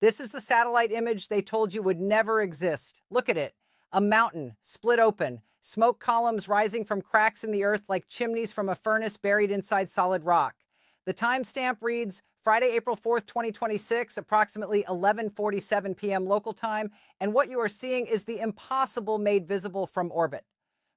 This is the satellite image they told you would never exist. Look at it. A mountain split open, smoke columns rising from cracks in the earth like chimneys from a furnace buried inside solid rock. The timestamp reads Friday, April 4th, 2026, approximately 11:47 p.m. local time, and what you are seeing is the impossible made visible from orbit.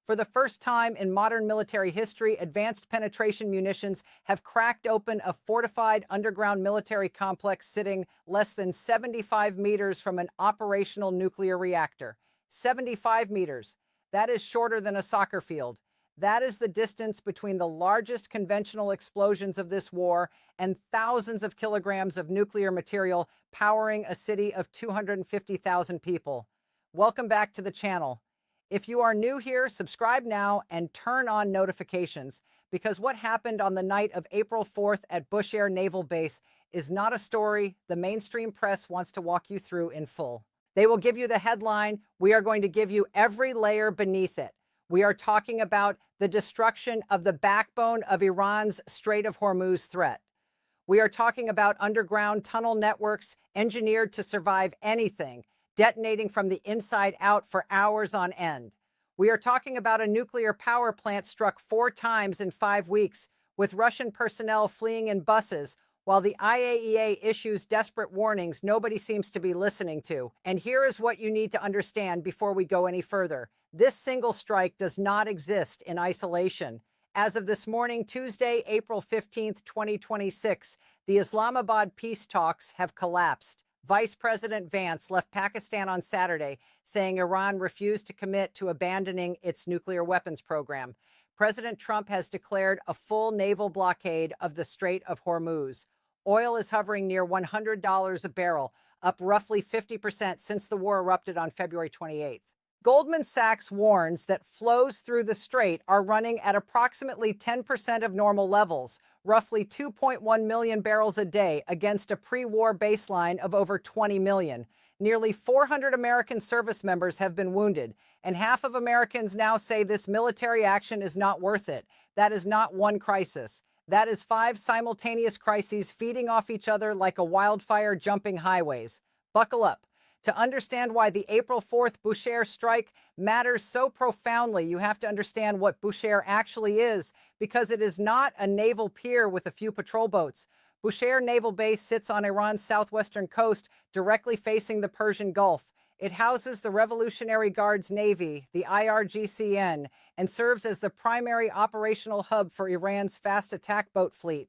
For the first time in modern military history, advanced penetration munitions have cracked open a fortified underground military complex sitting less than 75 meters from an operational nuclear reactor. 75 meters. That is shorter than a soccer field. That is the distance between the largest conventional explosions of this war and thousands of kilograms of nuclear material powering a city of 250,000 people. Welcome back to the channel. If you are new here, subscribe now and turn on notifications, because what happened on the night of April 4th at Bushehr Naval Base is not a story the mainstream press wants to walk you through in full. They will give you the headline. We are going to give you every layer beneath it. We are talking about the destruction of the backbone of Iran's Strait of Hormuz threat. We are talking about underground tunnel networks engineered to survive anything, detonating from the inside out for hours on end. We are talking about a nuclear power plant struck 4 times in 5 weeks, with Russian personnel fleeing in buses, while the IAEA issues desperate warnings nobody seems to be listening to. And here is what you need to understand before we go any further. This single strike does not exist in isolation. As of this morning, Tuesday, April 15th, 2026, the Islamabad peace talks have collapsed. Vice President Vance left Pakistan on Saturday, saying Iran refused to commit to abandoning its nuclear weapons program. President Trump has declared a full naval blockade of the Strait of Hormuz. Oil is hovering near $100 a barrel, up roughly 50% since the war erupted on February 28th. Goldman Sachs warns that flows through the strait are running at approximately 10% of normal levels, roughly 2.1 million barrels a day against a pre-war baseline of over 20 million. Nearly 400 American service members have been wounded, and half of Americans now say this military action is not worth it. That is not one crisis. That is 5 simultaneous crises feeding off each other like a wildfire jumping highways. Buckle up. To understand why the April 4th Bushehr strike matters so profoundly, you have to understand what Bushehr actually is, because it is not a naval pier with a few patrol boats. Bushehr Naval Base sits on Iran's southwestern coast, directly facing the Persian Gulf. It houses the Revolutionary Guards Navy, the IRGCN, and serves as the primary operational hub for Iran's fast attack boat fleet.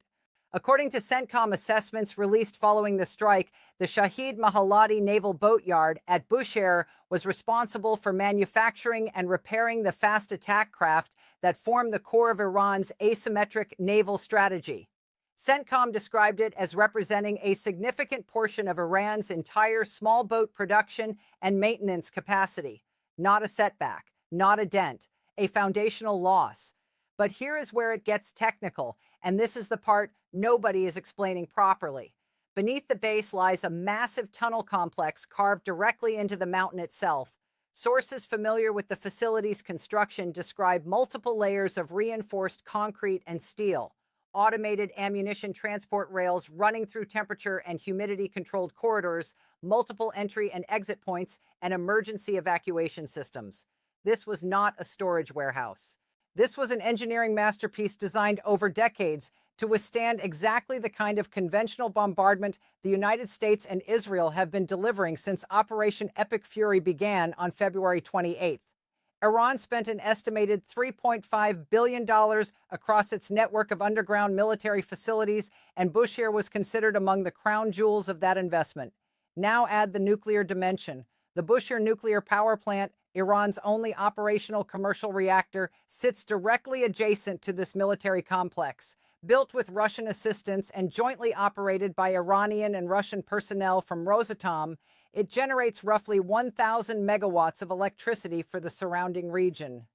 According to CENTCOM assessments released following the strike, the Shahid Mahalati Naval Boatyard at Bushehr was responsible for manufacturing and repairing the fast attack craft that form the core of Iran's asymmetric naval strategy. CENTCOM described it as representing a significant portion of Iran's entire small boat production and maintenance capacity. Not a setback, not a dent, a foundational loss. But here is where it gets technical, and this is the part nobody is explaining properly. Beneath the base lies a massive tunnel complex carved directly into the mountain itself. Sources familiar with the facility's construction describe multiple layers of reinforced concrete and steel, automated ammunition transport rails running through temperature and humidity-controlled corridors, multiple entry and exit points, and emergency evacuation systems. This was not a storage warehouse. This was an engineering masterpiece designed over decades to withstand exactly the kind of conventional bombardment the United States and Israel have been delivering since Operation Epic Fury began on February 28th. Iran spent an estimated $3.5 billion across its network of underground military facilities, and Bushehr was considered among the crown jewels of that investment. Now add the nuclear dimension. The Bushehr nuclear power plant, Iran's only operational commercial reactor, sits directly adjacent to this military complex. Built with Russian assistance and jointly operated by Iranian and Russian personnel from Rosatom, it generates roughly 1,000 megawatts of electricity for the surrounding region.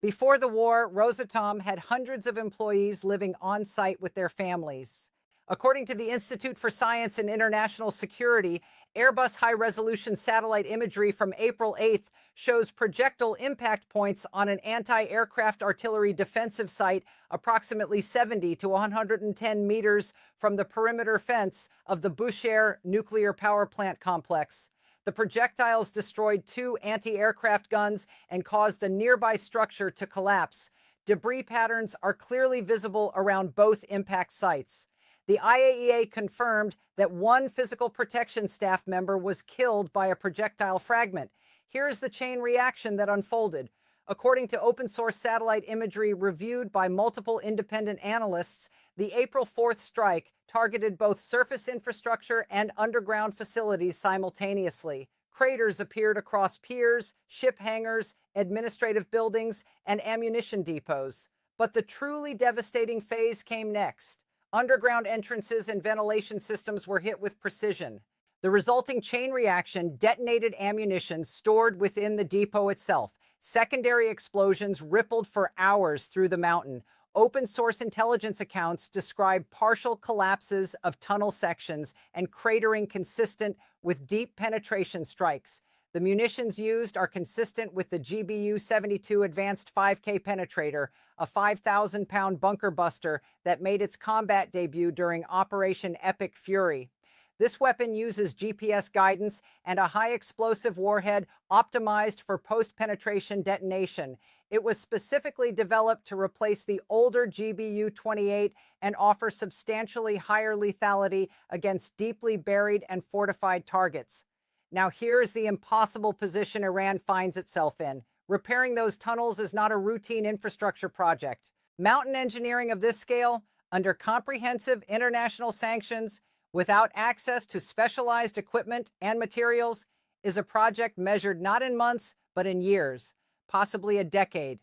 Before the war, Rosatom had hundreds of employees living on site with their families. According to the Institute for Science and International Security, Airbus high-resolution satellite imagery from April 8th shows projectile impact points on an anti-aircraft artillery defensive site approximately 70 to 110 meters from the perimeter fence of the Bushehr nuclear power plant complex. The projectiles destroyed two anti-aircraft guns and caused a nearby structure to collapse. Debris patterns are clearly visible around both impact sites. The IAEA confirmed that one physical protection staff member was killed by a projectile fragment. Here's the chain reaction that unfolded. According to open source satellite imagery reviewed by multiple independent analysts, the April 4th strike targeted both surface infrastructure and underground facilities simultaneously. Craters appeared across piers, ship hangars, administrative buildings, and ammunition depots. But the truly devastating phase came next. Underground entrances and ventilation systems were hit with precision. The resulting chain reaction detonated ammunition stored within the depot itself. Secondary explosions rippled for hours through the mountain. Open source intelligence accounts describe partial collapses of tunnel sections and cratering consistent with deep penetration strikes. The munitions used are consistent with the GBU-72 Advanced 5K Penetrator, a 5,000-pound bunker buster that made its combat debut during Operation Epic Fury. This weapon uses GPS guidance and a high-explosive warhead optimized for post-penetration detonation. It was specifically developed to replace the older GBU-28 and offer substantially higher lethality against deeply buried and fortified targets. Now here's the impossible position Iran finds itself in. Repairing those tunnels is not a routine infrastructure project. Mountain engineering of this scale, under comprehensive international sanctions, without access to specialized equipment and materials, is a project measured not in months, but in years, possibly a decade.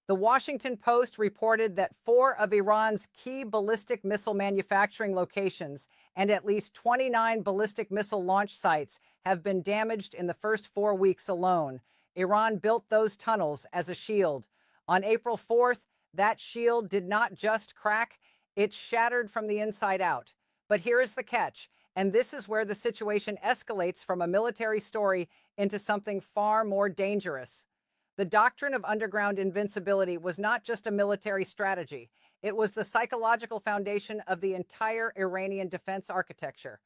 The Washington Post reported that 4 of Iran's key ballistic missile manufacturing locations and at least 29 ballistic missile launch sites have been damaged in the first 4 weeks alone. Iran built those tunnels as a shield. On April 4th, that shield did not just crack, it shattered from the inside out. But here is the catch, and this is where the situation escalates from a military story into something far more dangerous. The doctrine of underground invincibility was not just a military strategy. It was the psychological foundation of the entire Iranian defense architecture.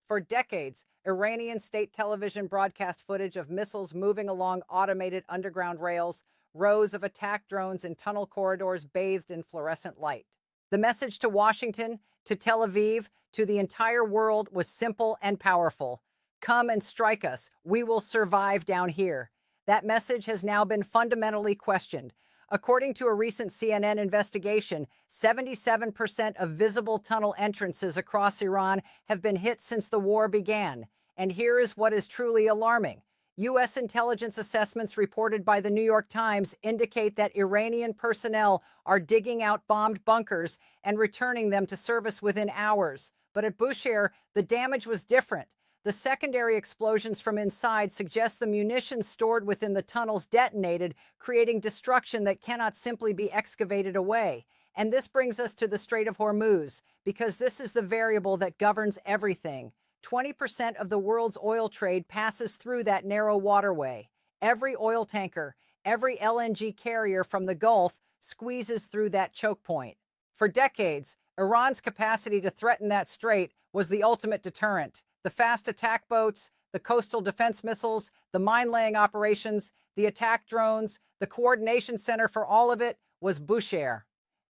For decades, Iranian state television broadcast footage of missiles moving along automated underground rails, rows of attack drones in tunnel corridors bathed in fluorescent light. The message to Washington, to Tel Aviv, to the entire world was simple and powerful. Come and strike us. We will survive down here. That message has now been fundamentally questioned. According to a recent CNN investigation, 77% of visible tunnel entrances across Iran have been hit since the war began. And here is what is truly alarming. U.S. intelligence assessments reported by the New York Times indicate that Iranian personnel are digging out bombed bunkers and returning them to service within hours. But at Bushehr, the damage was different. The secondary explosions from inside suggest the munitions stored within the tunnels detonated, creating destruction that cannot simply be excavated away. And this brings us to the Strait of Hormuz, because this is the variable that governs everything. 20% of the world's oil trade passes through that narrow waterway. Every oil tanker, every LNG carrier from the Gulf squeezes through that choke point. For decades, Iran's capacity to threaten that strait was the ultimate deterrent. The fast attack boats, the coastal defense missiles, the mine-laying operations, the attack drones, the coordination center for all of it was Bushehr.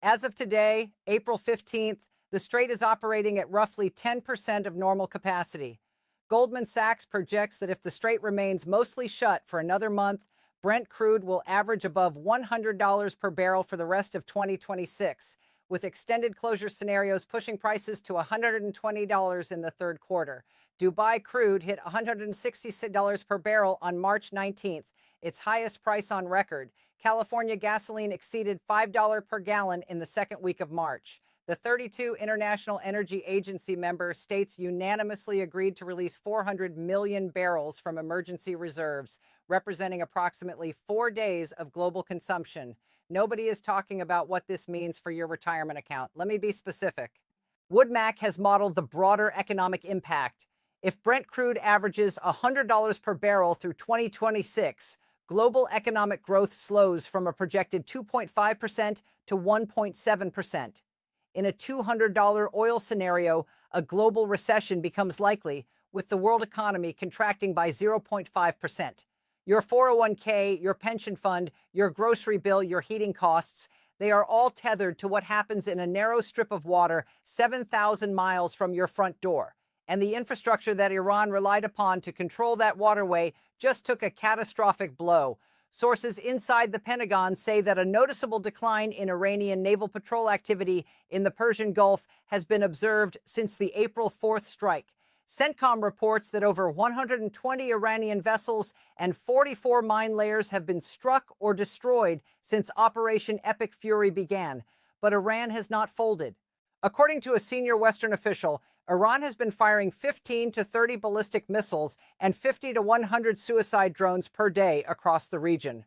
As of today, April 15th, the strait is operating at roughly 10% of normal capacity. Goldman Sachs projects that if the strait remains mostly shut for another month, Brent crude will average above $100 per barrel for the rest of 2026, with extended closure scenarios pushing prices to $120 in the third quarter. Dubai crude hit $166 per barrel on March 19th, its highest price on record. California gasoline exceeded $5 per gallon in the second week of March. The 32 International Energy Agency member states unanimously agreed to release 400 million barrels from emergency reserves, representing approximately 4 days of global consumption. Nobody is talking about what this means for your retirement account. Let me be specific. WoodMac has modeled the broader economic impact. If Brent crude averages $100 per barrel through 2026, global economic growth slows from a projected 2.5% to 1.7%. In a $200 oil scenario, a global recession becomes likely, with the world economy contracting by 0.5%. Your 401k, your pension fund, your grocery bill, your heating costs, they are all tethered to what happens in a narrow strip of water 7,000 miles from your front door. And the infrastructure that Iran relied upon to control that waterway just took a catastrophic blow. Sources inside the Pentagon say that a noticeable decline in Iranian naval patrol activity in the Persian Gulf has been observed since the April 4th strike. CENTCOM reports that over 120 Iranian vessels and 44 mine layers have been struck or destroyed since Operation Epic Fury began, but Iran has not folded. According to a senior Western official, Iran has been firing 15 to 30 ballistic missiles and 50 to 100 suicide drones per day across the region.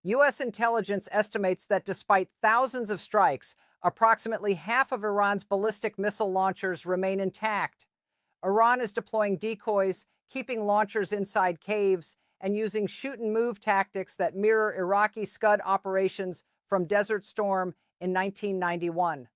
U.S. intelligence estimates that despite thousands of strikes, approximately half of Iran's ballistic missile launchers remain intact. Iran is deploying decoys, keeping launchers inside caves, and using shoot-and-move tactics that mirror Iraqi Scud operations from Desert Storm in 1991.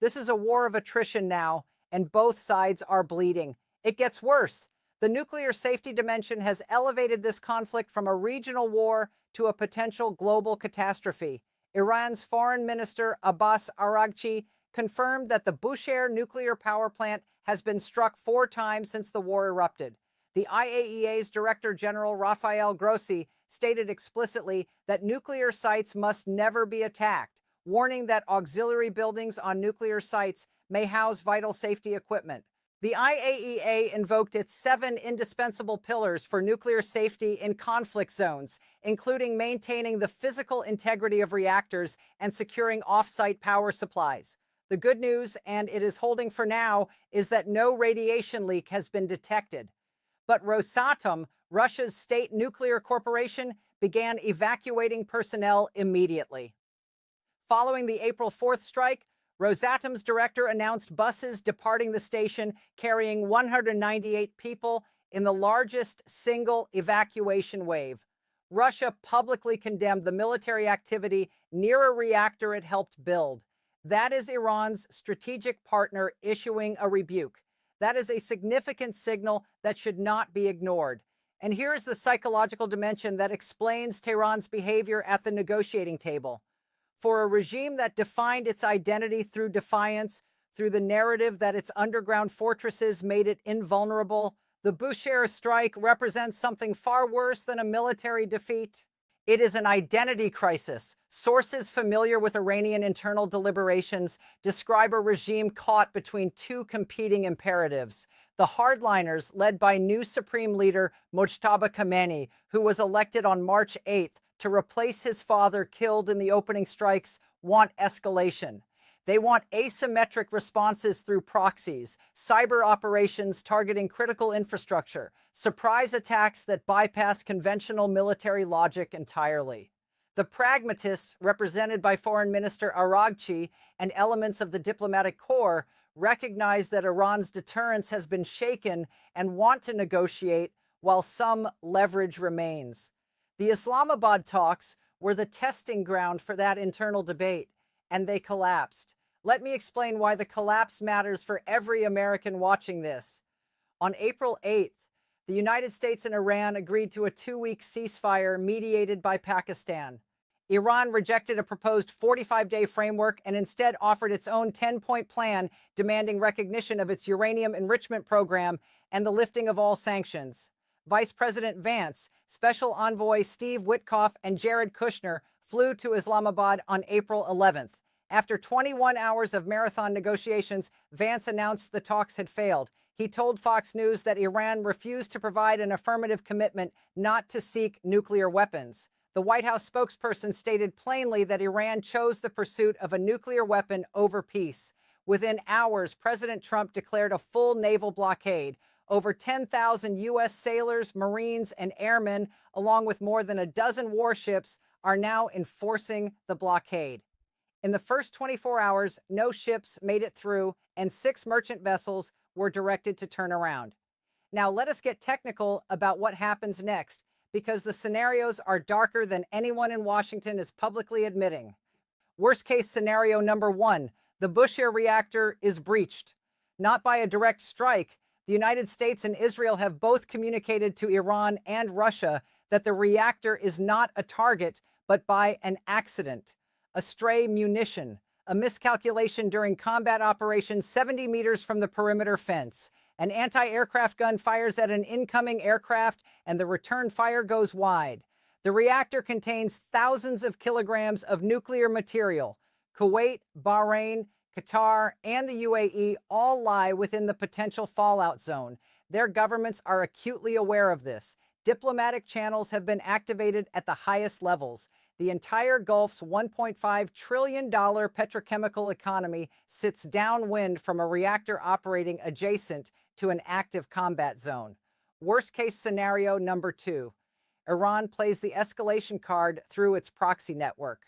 This is a war of attrition now, and both sides are bleeding. It gets worse. The nuclear safety dimension has elevated this conflict from a regional war to a potential global catastrophe. Iran's Foreign Minister Abbas Araghchi confirmed that the Bushehr nuclear power plant has been struck 4 times since the war erupted. The IAEA's Director General Rafael Grossi stated explicitly that nuclear sites must never be attacked, warning that auxiliary buildings on nuclear sites may house vital safety equipment. The IAEA invoked its 7 indispensable pillars for nuclear safety in conflict zones, including maintaining the physical integrity of reactors and securing off-site power supplies. The good news, and it is holding for now, is that no radiation leak has been detected. But Rosatom, Russia's state nuclear corporation, began evacuating personnel immediately. Following the April 4th strike, Rosatom's director announced buses departing the station carrying 198 people in the largest single evacuation wave. Russia publicly condemned the military activity near a reactor it helped build. That is Iran's strategic partner issuing a rebuke. That is a significant signal that should not be ignored. And here is the psychological dimension that explains Tehran's behavior at the negotiating table. For a regime that defined its identity through defiance, through the narrative that its underground fortresses made it invulnerable, the Bushehr strike represents something far worse than a military defeat. It is an identity crisis. Sources familiar with Iranian internal deliberations describe a regime caught between 2 competing imperatives. The hardliners, led by new supreme leader Mojtaba Khamenei, who was elected on March 8th to replace his father killed in the opening strikes, want escalation. They want asymmetric responses through proxies, cyber operations targeting critical infrastructure, surprise attacks that bypass conventional military logic entirely. The pragmatists, represented by Foreign Minister Araghchi and elements of the diplomatic corps, recognize that Iran's deterrence has been shaken and want to negotiate, while some leverage remains. The Islamabad talks were the testing ground for that internal debate, and they collapsed. Let me explain why the collapse matters for every American watching this. On April 8th, the United States and Iran agreed to a 2-week ceasefire mediated by Pakistan. Iran rejected a proposed 45-day framework and instead offered its own 10-point plan demanding recognition of its uranium enrichment program and the lifting of all sanctions. Vice President Vance, Special Envoy Steve Witkoff, and Jared Kushner flew to Islamabad on April 11th. After 21 hours of marathon negotiations, Vance announced the talks had failed. He told Fox News that Iran refused to provide an affirmative commitment not to seek nuclear weapons. The White House spokesperson stated plainly that Iran chose the pursuit of a nuclear weapon over peace. Within hours, President Trump declared a full naval blockade. Over 10,000 U.S. sailors, Marines, and airmen, along with more than a dozen warships, are now enforcing the blockade. In the first 24 hours, no ships made it through, and 6 merchant vessels were directed to turn around. Now, let us get technical about what happens next, because the scenarios are darker than anyone in Washington is publicly admitting. Worst case scenario number 1, the Bushehr reactor is breached. Not by a direct strike. The United States and Israel have both communicated to Iran and Russia that the reactor is not a target, but by an accident, a stray munition, a miscalculation during combat operations 70 meters from the perimeter fence. An anti-aircraft gun fires at an incoming aircraft, and the return fire goes wide. The reactor contains thousands of kilograms of nuclear material. Kuwait, Bahrain, Qatar, and the UAE all lie within the potential fallout zone. Their governments are acutely aware of this. Diplomatic channels have been activated at the highest levels. The entire Gulf's $1.5 trillion petrochemical economy sits downwind from a reactor operating adjacent to an active combat zone. Worst case scenario number 2. Iran plays the escalation card through its proxy network.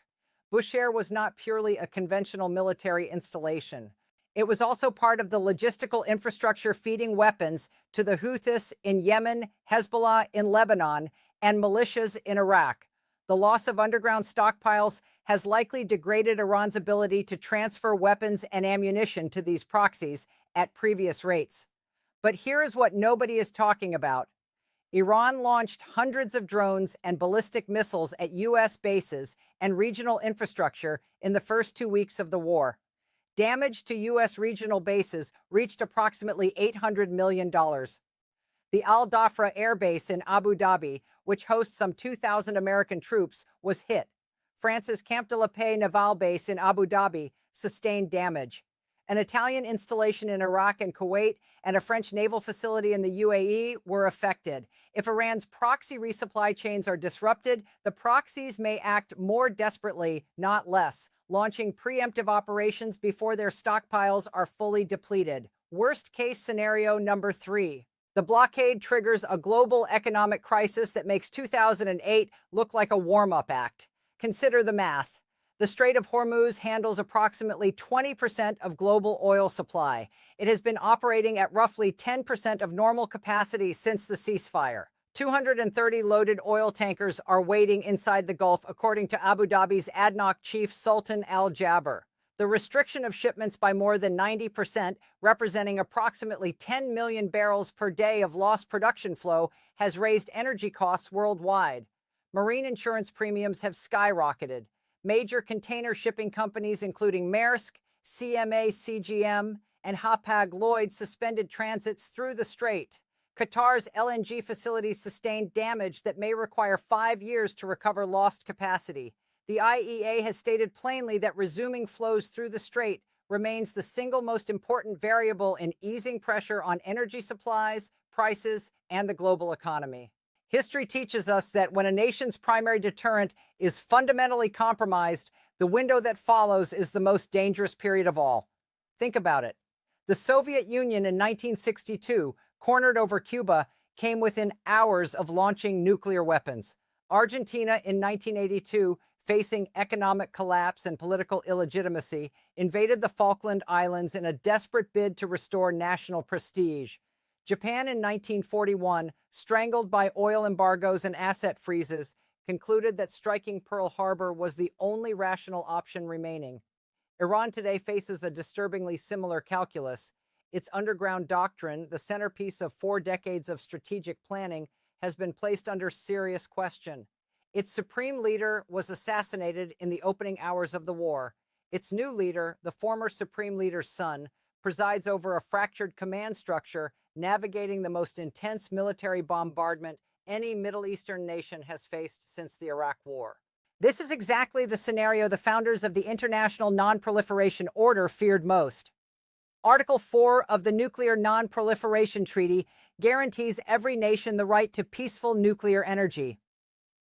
Bushehr was not purely a conventional military installation. It was also part of the logistical infrastructure feeding weapons to the Houthis in Yemen, Hezbollah in Lebanon, and militias in Iraq. The loss of underground stockpiles has likely degraded Iran's ability to transfer weapons and ammunition to these proxies at previous rates. But here is what nobody is talking about. Iran launched hundreds of drones and ballistic missiles at U.S. bases and regional infrastructure in the first 2 weeks of the war. Damage to U.S. regional bases reached approximately $800 million. The Al Dhafra Air Base in Abu Dhabi, which hosts some 2,000 American troops, was hit. France's Camp de la Paix Naval Base in Abu Dhabi sustained damage. An Italian installation in Iraq and Kuwait and a French naval facility in the UAE were affected. If Iran's proxy resupply chains are disrupted, the proxies may act more desperately, not less, launching preemptive operations before their stockpiles are fully depleted. Worst case scenario number 3. The blockade triggers a global economic crisis that makes 2008 look like a warm-up act. Consider the math. The Strait of Hormuz handles approximately 20% of global oil supply. It has been operating at roughly 10% of normal capacity since the ceasefire. 230 loaded oil tankers are waiting inside the Gulf, according to Abu Dhabi's ADNOC chief Sultan Al Jaber. The restriction of shipments by more than 90%, representing approximately 10 million barrels per day of lost production flow, has raised energy costs worldwide. Marine insurance premiums have skyrocketed. Major container shipping companies, including Maersk, CMA CGM, and Hapag-Lloyd, suspended transits through the strait. Qatar's LNG facilities sustained damage that may require 5 years to recover lost capacity. The IEA has stated plainly that resuming flows through the strait remains the single most important variable in easing pressure on energy supplies, prices, and the global economy. History teaches us that when a nation's primary deterrent is fundamentally compromised, the window that follows is the most dangerous period of all. Think about it. The Soviet Union in 1962, cornered over Cuba, came within hours of launching nuclear weapons. Argentina in 1982, facing economic collapse and political illegitimacy, invaded the Falkland Islands in a desperate bid to restore national prestige. Japan in 1941, strangled by oil embargoes and asset freezes, concluded that striking Pearl Harbor was the only rational option remaining. Iran today faces a disturbingly similar calculus. Its underground doctrine, the centerpiece of 4 decades of strategic planning, has been placed under serious question. Its supreme leader was assassinated in the opening hours of the war. Its new leader, the former supreme leader's son, presides over a fractured command structure, navigating the most intense military bombardment any Middle Eastern nation has faced since the Iraq War. This is exactly the scenario the founders of the International Non-Proliferation Order feared most. Article 4 of the Nuclear Non-Proliferation Treaty guarantees every nation the right to peaceful nuclear energy.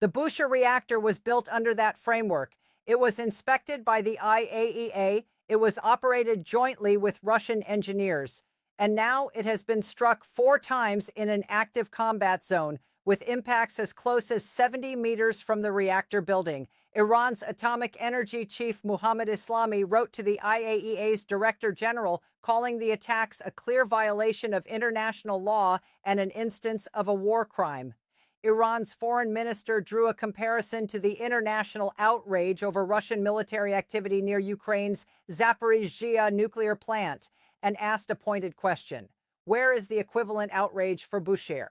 The Bushehr reactor was built under that framework. It was inspected by the IAEA. It was operated jointly with Russian engineers. And now it has been struck 4 times in an active combat zone, with impacts as close as 70 meters from the reactor building. Iran's atomic energy chief Mohammad Islami wrote to the IAEA's director general, calling the attacks a clear violation of international law and an instance of a war crime. Iran's foreign minister drew a comparison to the international outrage over Russian military activity near Ukraine's Zaporizhzhia nuclear plant and asked a pointed question: where is the equivalent outrage for Bushehr?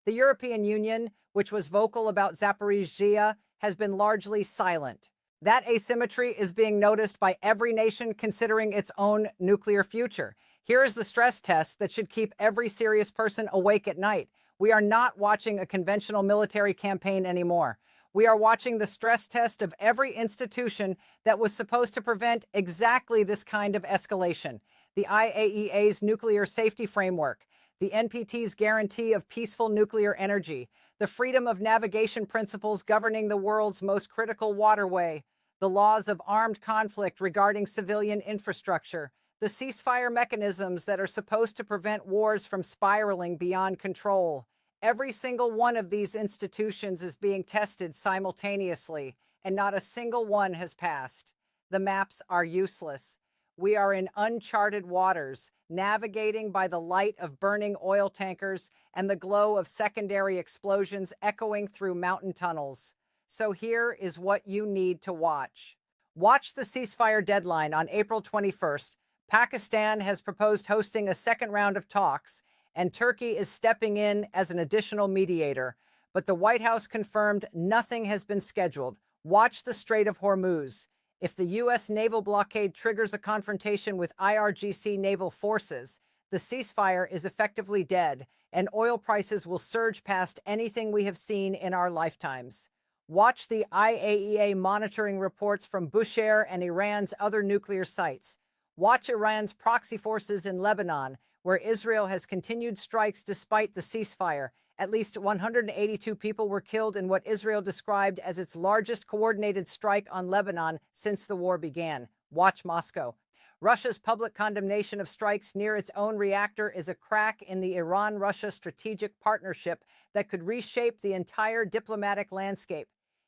The European Union, which was vocal about Zaporizhzhia, has been largely silent. That asymmetry is being noticed by every nation considering its own nuclear future. Here is the stress test that should keep every serious person awake at night. We are not watching a conventional military campaign anymore. We are watching the stress test of every institution that was supposed to prevent exactly this kind of escalation. The IAEA's nuclear safety framework, the NPT's guarantee of peaceful nuclear energy, the freedom of navigation principles governing the world's most critical waterway, the laws of armed conflict regarding civilian infrastructure, the ceasefire mechanisms that are supposed to prevent wars from spiraling beyond control. Every single one of these institutions is being tested simultaneously, and not a single one has passed. The maps are useless. We are in uncharted waters, navigating by the light of burning oil tankers and the glow of secondary explosions echoing through mountain tunnels. So here is what you need to watch. Watch the ceasefire deadline on April 21st. Pakistan has proposed hosting a second round of talks, and Turkey is stepping in as an additional mediator. But the White House confirmed nothing has been scheduled. Watch the Strait of Hormuz. If the U.S. naval blockade triggers a confrontation with IRGC naval forces, the ceasefire is effectively dead, and oil prices will surge past anything we have seen in our lifetimes. Watch the IAEA monitoring reports from Bushehr and Iran's other nuclear sites. Watch Iran's proxy forces in Lebanon, where Israel has continued strikes despite the ceasefire. At least 182 people were killed in what Israel described as its largest coordinated strike on Lebanon since the war began. Watch Moscow. Russia's public condemnation of strikes near its own reactor is a crack in the Iran-Russia strategic partnership that could reshape the entire diplomatic landscape.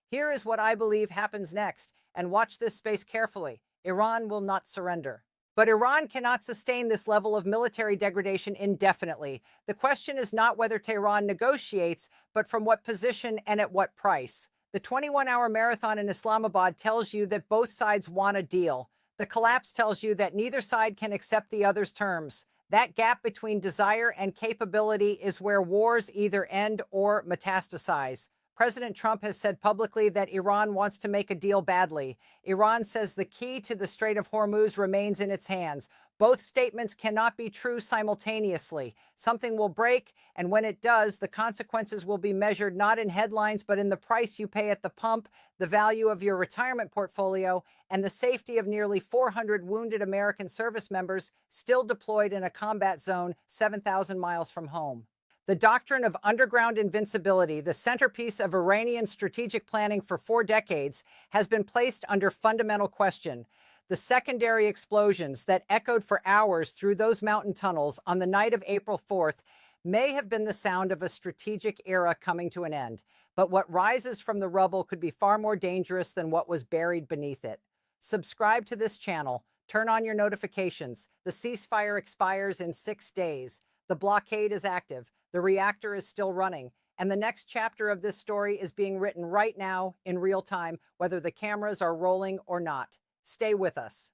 Here is what I believe happens next, and watch this space carefully. Iran will not surrender. But Iran cannot sustain this level of military degradation indefinitely. The question is not whether Tehran negotiates, but from what position and at what price. The 21-hour marathon in Islamabad tells you that both sides want a deal. The collapse tells you that neither side can accept the other's terms. That gap between desire and capability is where wars either end or metastasize. President Trump has said publicly that Iran wants to make a deal badly. Iran says the key to the Strait of Hormuz remains in its hands. Both statements cannot be true simultaneously. Something will break, and when it does, the consequences will be measured not in headlines, but in the price you pay at the pump, the value of your retirement portfolio, and the safety of nearly 400 wounded American service members still deployed in a combat zone 7,000 miles from home. The doctrine of underground invincibility, the centerpiece of Iranian strategic planning for 4 decades, has been placed under fundamental question. The secondary explosions that echoed for hours through those mountain tunnels on the night of April 4th may have been the sound of a strategic era coming to an end. But what rises from the rubble could be far more dangerous than what was buried beneath it. Subscribe to this channel. Turn on your notifications. The ceasefire expires in 6 days. The blockade is active. The reactor is still running, and the next chapter of this story is being written right now in real time, whether the cameras are rolling or not. Stay with us.